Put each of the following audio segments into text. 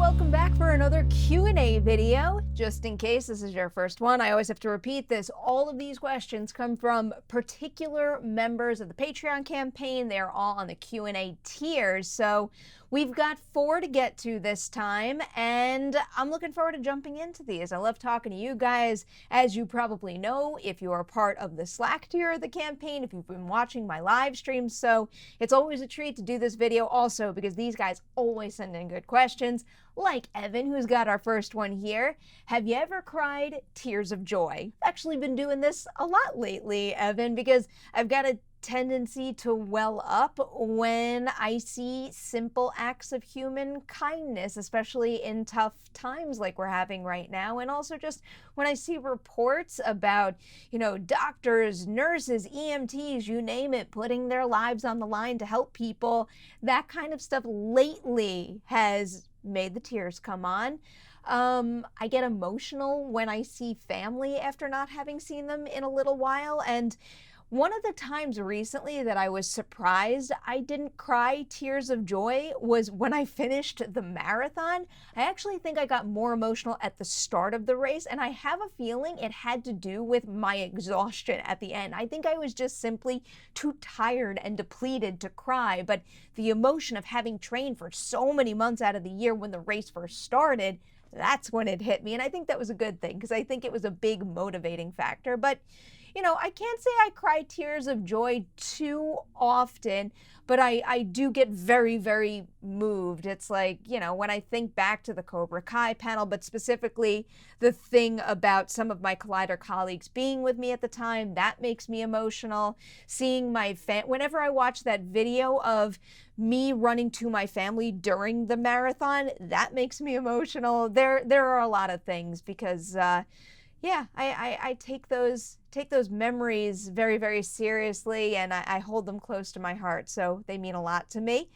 welcome back for another Q&A video. Just in case this is your first one, I always have to repeat this. All of these questions come from particular members of the Patreon campaign. They're all on the Q&A tiers. So we've got 4 to get to this time, and I'm looking forward to jumping into these. I love talking to you guys. As you probably know, if you are part of the Slack tier of the campaign, if you've been watching my live streams, so it's always a treat to do this video also because these guys always send in good questions. Like Evan, who's got our first one here. Have you ever cried tears of joy? I've actually been doing this a lot lately, Evan, because I've got a tendency to well up when I see simple acts of human kindness, especially in tough times like we're having right now. And also just when I see reports about, doctors, nurses, EMTs, you name it, putting their lives on the line to help people. That kind of stuff lately has made the tears come on. I get emotional when I see family after not having seen them in a little while. And one of the times recently that I was surprised I didn't cry tears of joy was when I finished the marathon. I actually think I got more emotional at the start of the race, and I have a feeling it had to do with my exhaustion at the end. I think I was just simply too tired and depleted to cry, but the emotion of having trained for so many months out of the year when the race first started, that's when it hit me. And I think that was a good thing because I think it was a big motivating factor. But I can't say I cry tears of joy too often, but I do get very, very moved. It's like, when I think back to the Cobra Kai panel, but specifically the thing about some of my Collider colleagues being with me at the time, that makes me emotional. Seeing whenever I watch that video of me running to my family during the marathon, that makes me emotional. There are a lot of things because, I take those memories very, very seriously, and I hold them close to my heart, so they mean a lot to me.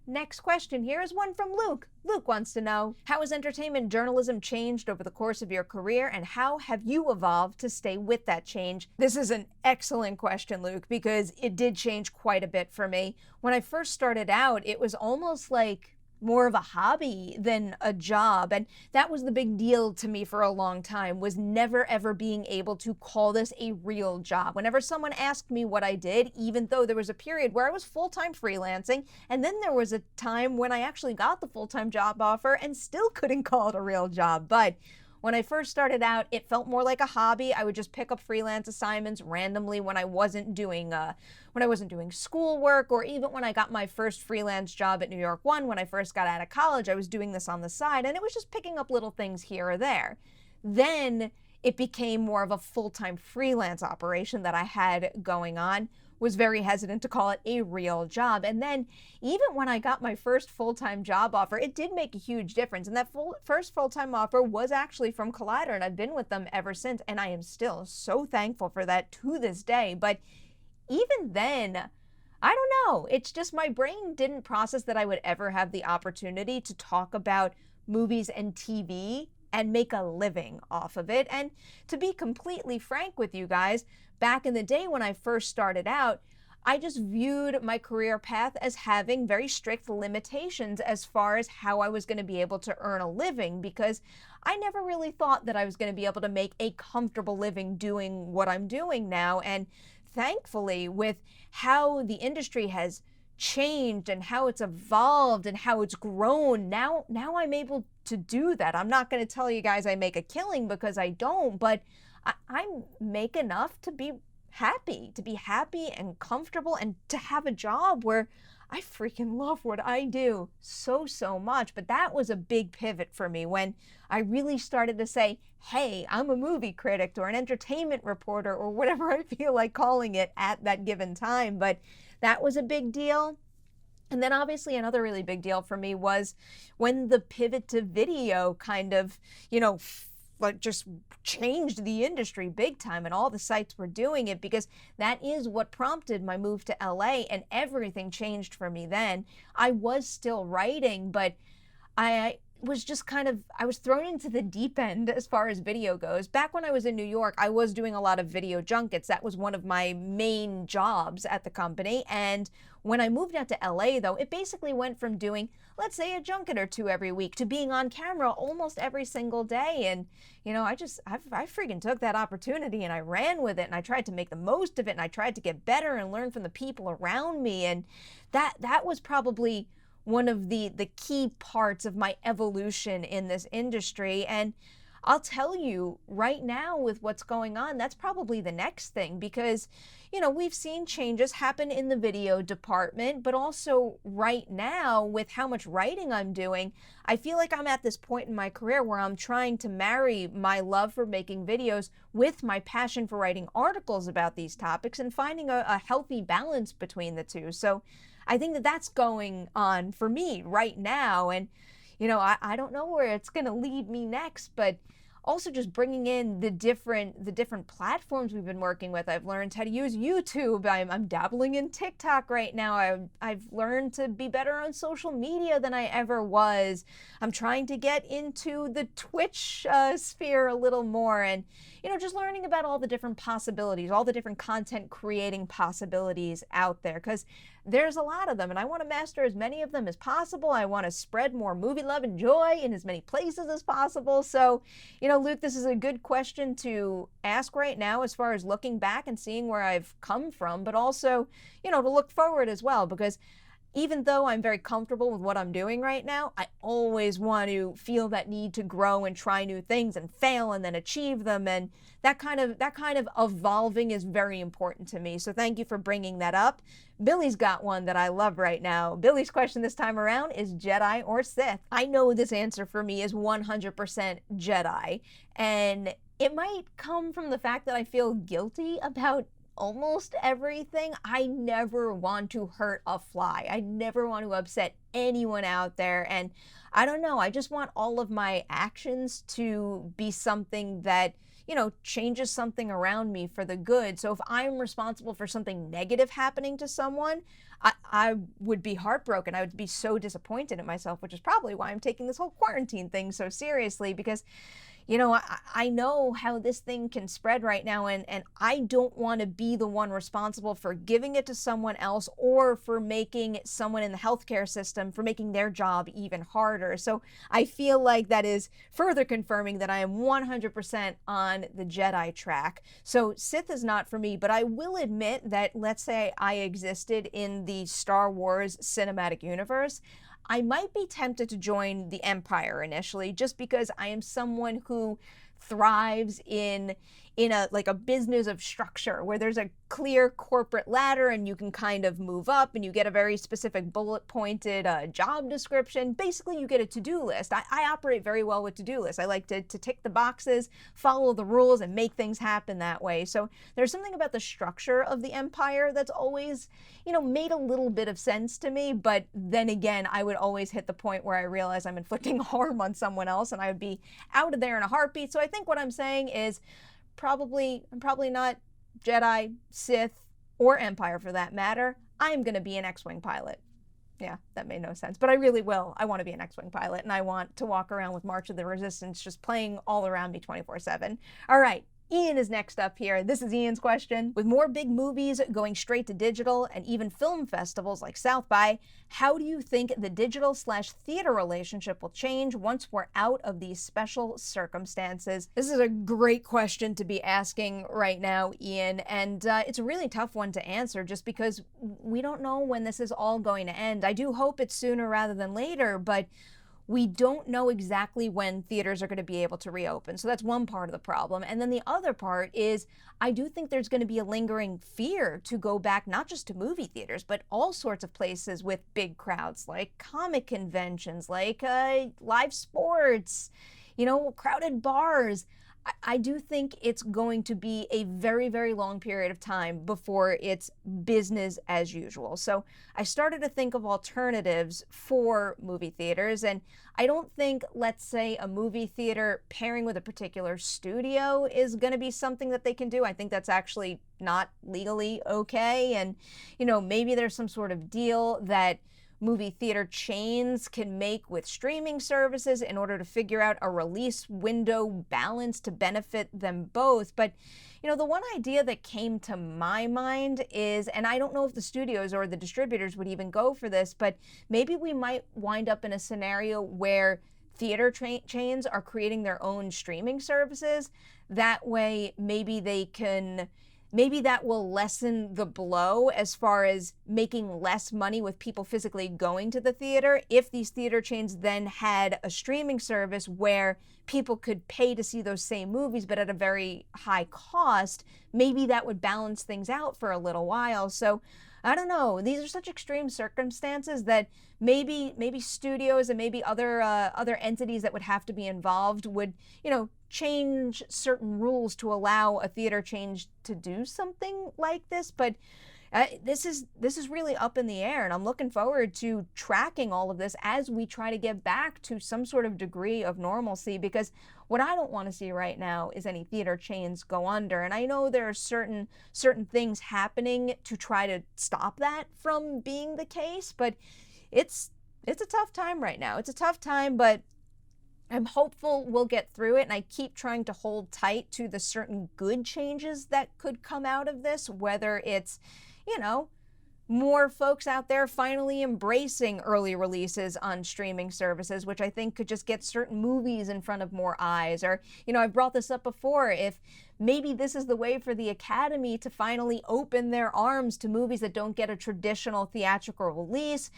Next question here is one from Luke. Luke wants to know, how has entertainment journalism changed over the course of your career, and how have you evolved to stay with that change? This is an excellent question, Luke, because it did change quite a bit for me. When I first started out, it was almost like more of a hobby than a job. And that was the big deal to me for a long time, was never ever being able to call this a real job. Whenever someone asked me what I did, even though there was a period where I was full-time freelancing, and then there was a time when I actually got the full-time job offer and still couldn't call it a real job. But when I first started out, it felt more like a hobby. I would just pick up freelance assignments randomly when I wasn't doing schoolwork, or even when I got my first freelance job at New York One when I first got out of college. I was doing this on the side, and it was just picking up little things here or there. Then it became more of a full-time freelance operation that I had going on. Was very hesitant to call it a real job. And then even when I got my first full-time job offer, it did make a huge difference. And that first full-time offer was actually from Collider, and I've been with them ever since. And I am still so thankful for that to this day. But even then, I don't know. It's just my brain didn't process that I would ever have the opportunity to talk about movies and TV and make a living off of it. And to be completely frank with you guys, back in the day when I first started out, I just viewed my career path as having very strict limitations as far as how I was going to be able to earn a living, because I never really thought that I was going to be able to make a comfortable living doing what I'm doing now. And thankfully, with how the industry has changed and how it's evolved and how it's grown, now I'm able to do that. I'm not going to tell you guys I make a killing, because I don't, but I make enough to be happy and comfortable, and to have a job where I freaking love what I do so much. But that was a big pivot for me when I really started to say, hey, I'm a movie critic or an entertainment reporter or whatever I feel like calling it at that given time. But that was a big deal. And then obviously another really big deal for me was when the pivot to video kind of, just changed the industry big time, and all the sites were doing it, because that is what prompted my move to LA, and everything changed for me then. I was still writing, but I was just kind of, I was thrown into the deep end as far as video goes. Back when I was in New York, I was doing a lot of video junkets. That was one of my main jobs at the company. And when I moved out to LA, though, it basically went from doing, let's say, a junket or two every week to being on camera almost every single day. And, you know, I freaking took that opportunity and I ran with it and I tried to make the most of it and I tried to get better and learn from the people around me. And that was probably one of the key parts of my evolution in this industry. And I'll tell you right now with what's going on, that's probably the next thing, because, you know, we've seen changes happen in the video department, but also right now with how much writing I'm doing, I feel like I'm at this point in my career where I'm trying to marry my love for making videos with my passion for writing articles about these topics and finding a healthy balance between the two. So I think that that's going on for me right now. And, you know, I don't know where it's going to lead me next, but also just bringing in the different platforms we've been working with. I've learned how to use YouTube. I'm dabbling in TikTok right now. I've learned to be better on social media than I ever was. I'm trying to get into the Twitch sphere a little more, and, you know, just learning about all the different possibilities, all the different content creating possibilities out there, because there's a lot of them, and I want to master as many of them as possible. I want to spread more movie love and joy in as many places as possible. So, you know, Luke, this is a good question to ask right now as far as looking back and seeing where I've come from, but also, you know, to look forward as well, because even though I'm very comfortable with what I'm doing right now, I always want to feel that need to grow and try new things and fail and then achieve them. And that kind of evolving is very important to me. So thank you for bringing that up. Billy's got one that I love right now. Billy's question this time around is Jedi or Sith? I know this answer for me is 100% Jedi. And it might come from the fact that I feel guilty about almost everything. I never want to hurt a fly. I never want to upset anyone out there. And I don't know, I just want all of my actions to be something that, you know, changes something around me for the good. So if I'm responsible for something negative happening to someone, I would be heartbroken. I would be so disappointed in myself, which is probably why I'm taking this whole quarantine thing so seriously, because, you know, I know how this thing can spread right now, and I don't want to be the one responsible for giving it to someone else or for making someone in the healthcare system, for making their job even harder. So I feel like that is further confirming that I am 100% on the Jedi track. So Sith is not for me, but I will admit that, let's say I existed in the Star Wars cinematic universe, I might be tempted to join the Empire initially, just because I am someone who thrives in a business of structure where there's a clear corporate ladder and you can kind of move up and you get a very specific bullet pointed job description. Basically, you get a to-do list. I operate very well with to-do lists. I like to tick the boxes, follow the rules, and make things happen that way. So there's something about the structure of the Empire that's always, you know, made a little bit of sense to me. But then again, I would always hit the point where I realize I'm inflicting harm on someone else and I would be out of there in a heartbeat. So I think what I'm saying is I'm probably not Jedi, Sith, or Empire for that matter. I'm going to be an X-Wing pilot. Yeah, that made no sense, but I really will. I want to be an X-Wing pilot, and I want to walk around with March of the Resistance just playing all around me 24/7. All right. Ian is next up here. This is Ian's question. With more big movies going straight to digital and even film festivals like South by, how do you think the digital/theater relationship will change once we're out of these special circumstances? This is a great question to be asking right now, Ian, and it's a really tough one to answer just because we don't know when this is all going to end. I do hope it's sooner rather than later, but we don't know exactly when theaters are going to be able to reopen. So that's one part of the problem. And then the other part is I do think there's going to be a lingering fear to go back, not just to movie theaters, but all sorts of places with big crowds, like comic conventions, like live sports, you know, crowded bars. I do think it's going to be a very, very long period of time before it's business as usual. So I started to think of alternatives for movie theaters, and I don't think, let's say, a movie theater pairing with a particular studio is going to be something that they can do. I think that's actually not legally okay, and, you know, maybe there's some sort of deal that movie theater chains can make with streaming services in order to figure out a release window balance to benefit them both. But, you know, the one idea that came to my mind is, and I don't know if the studios or the distributors would even go for this, but maybe we might wind up in a scenario where theater chains are creating their own streaming services. That way, maybe that will lessen the blow as far as making less money with people physically going to the theater. If these theater chains then had a streaming service where people could pay to see those same movies, but at a very high cost, maybe that would balance things out for a little while. So I don't know. These are such extreme circumstances that maybe studios and maybe other entities that would have to be involved would, you know, change certain rules to allow a theater chain to do something like this. But this is really up in the air, and I'm looking forward to tracking all of this as we try to get back to some sort of degree of normalcy, because what I don't want to see right now is any theater chains go under. And I know there are certain things happening to try to stop that from being the case, but it's a tough time right now. It's a tough time, but I'm hopeful we'll get through it, and I keep trying to hold tight to the certain good changes that could come out of this, whether it's, you know, more folks out there finally embracing early releases on streaming services, which I think could just get certain movies in front of more eyes. Or, you know, I've brought this up before, if maybe this is the way for the Academy to finally open their arms to movies that don't get a traditional theatrical release,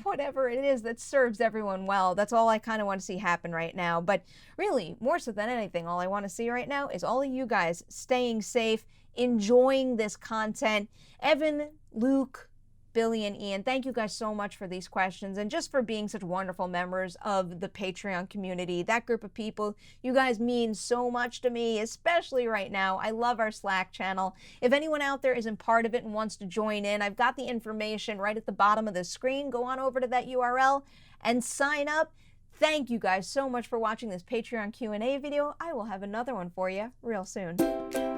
whatever it is that serves everyone well. That's all I kind of want to see happen right now. But really, more so than anything, all I want to see right now is all of you guys staying safe, enjoying this content. Evan, Luke, Billy, and Ian, thank you guys so much for these questions and just for being such wonderful members of the Patreon community. That group of people, you guys mean so much to me, especially right now. I love our Slack channel. If anyone out there isn't part of it and wants to join in, I've got the information right at the bottom of the screen. Go on over to that URL and sign up. Thank you guys so much for watching this Patreon Q&A video. I will have another one for you real soon.